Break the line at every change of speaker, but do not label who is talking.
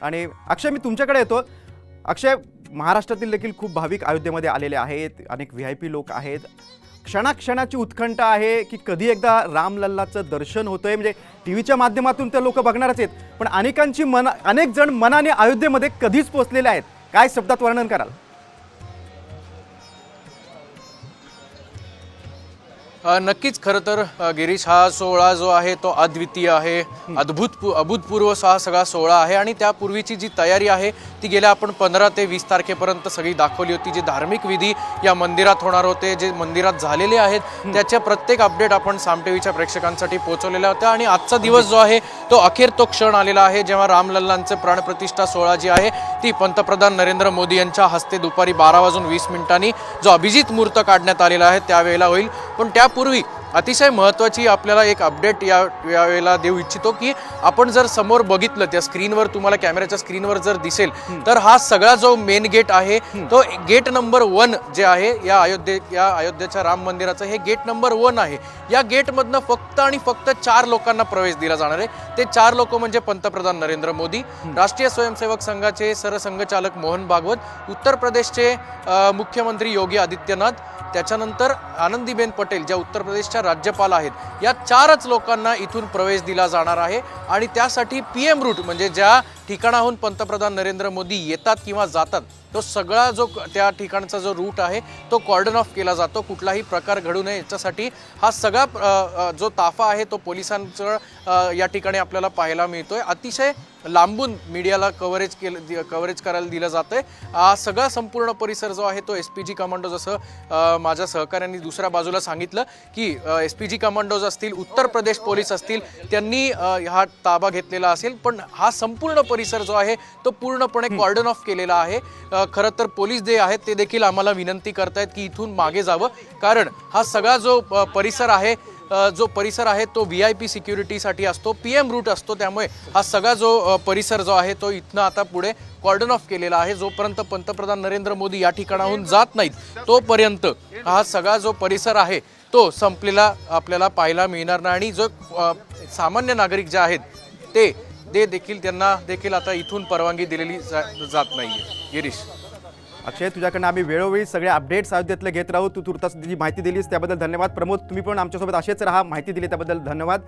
आणि अक्षय, मी तुमच्याकडे येतो. अक्षय, महाराष्ट्रातील देखील खूप भाविक अयोध्येमध्ये आलेले आहेत, अनेक VIP लोक आहेत. क्षणाक्षणाची उत्कंठा आहे की कधी एकदा रामलल्लाचं दर्शन होतंय. म्हणजे टीव्हीच्या माध्यमातून तर लोक बघणारच आहेत, पण अनेक जण मनाने अयोध्येमध्ये कधीच पोहोचलेले आहेत. काय शब्दात वर्णन कराल?
नक्कीच. खरं तर गिरीश, हा सोहळा जो आहे तो अद्वितीय आहे, अभूतपूर्व हा सगळा सोहळा आहे. आणि त्यापूर्वीची जी तयारी आहे ती गेल्या आपण 15 ते 20 तारखेपर्यंत सगळी दाखवली होती. जे धार्मिक विधी या मंदिरात होणार होते, जे मंदिरात झालेले आहेत, त्याच्या प्रत्येक अपडेट आपण साम टीव्हीच्या प्रेक्षकांसाठी पोहोचवलेल्या होत्या. आणि आजचा दिवस जो आहे तो अखेर तो क्षण आलेला आहे जेव्हा रामलल्लांचे प्राणप्रतिष्ठा सोहळा जी आहे ती पंतप्रधान नरेंद्र मोदी यांच्या हस्ते दुपारी 12:20 जो अभिजित मुहूर्त काढण्यात आलेला आहे त्यावेळेला होईल. पण त्यापूर्वी अतिशय महत्त्वाची आपल्याला एक अपडेट यावेळेला देऊ इच्छितो की आपण जर समोर बघितलं त्या स्क्रीनवर, तुम्हाला कॅमेऱ्याच्या स्क्रीनवर जर दिसेल तर हा सगळा जो मेन गेट आहे तो गेट नंबर 1 जे आहे या अयोध्येच्या राम मंदिराचं, हे गेट नंबर 1 आहे. या गेटमधनं फक्त आणि फक्त 4 लोकांना प्रवेश दिला जाणार आहे. ते 4 लोक म्हणजे पंतप्रधान नरेंद्र मोदी, राष्ट्रीय स्वयंसेवक संघाचे सरसंघचालक मोहन भागवत, उत्तर प्रदेशचे मुख्यमंत्री योगी आदित्यनाथ, त्याच्यानंतर आनंदीबेन पटेल ज्या उत्तर प्रदेशच्या राज्यपाल आहेत. या 4च लोकांना इथून प्रवेश दिला जाणार आहे. आणि त्यासाठी PM रूट म्हणजे ज्या ठिकाणाहून पंतप्रधान नरेंद्र मोदी येतात किंवा जातात तो सगळा जो त्या ठिकाणचा जो रूट आहे तो कॉर्डन ऑफ केला जातो. कुठलाही प्रकार घडू नये याच्यासाठी हा सगळा जो ताफा आहे तो पोलिसांचा या ठिकाणी आपल्याला पाहायला मिळतोय. अतिशय लांबून मीडियाला कव्हरेज करायला दिलं जातंय. हा सगळा संपूर्ण परिसर जो आहे तो SPG कमांडो, जसं माझ्या सहकाऱ्यांनी दुसऱ्या बाजूला सांगितलं की SPG कमांडोज असतील, उत्तर प्रदेश पोलीस असतील, त्यांनी हा ताबा घेतलेला असेल. पण हा संपूर्ण परिसर जो आहे तो पूर्णपणे कॉर्डन ऑफ केलेला आहे. खरं तर पोलीस जे आहेत ते देखील आम्हाला विनंती करतायत की इथून मागे जावं, कारण हा सगळा जो परिसर आहे तो VIP सिक्युरिटीसाठी असतो, PM रूट असतो. त्यामुळे हा सगळा जो परिसर जो आहे तो इथनं आता पुढे कॉर्डन ऑफ केलेला आहे. जोपर्यंत पंतप्रधान नरेंद्र मोदी या ठिकाणाहून जात नाहीत तोपर्यंत हा सगळा जो परिसर आहे तो संपलेला आपल्याला पाहायला मिळणार नाही. आणि जो सामान्य नागरिक जे आहेत ते देखील त्यांना देखील आता इथून परवानगी दिलेली जात नाहीये. गिरीश,
अक्षय, तुझ्याकडनं आम्ही वेळोवेळी सगळे अपडेट्स अयोध्येतले घेत राहू. तू तुर्तास जी माहिती दिलीस त्याबद्दल धन्यवाद. प्रमोद, तुम्ही पण आमच्यासोबत असेच राहा, माहिती दिली त्याबद्दल धन्यवाद.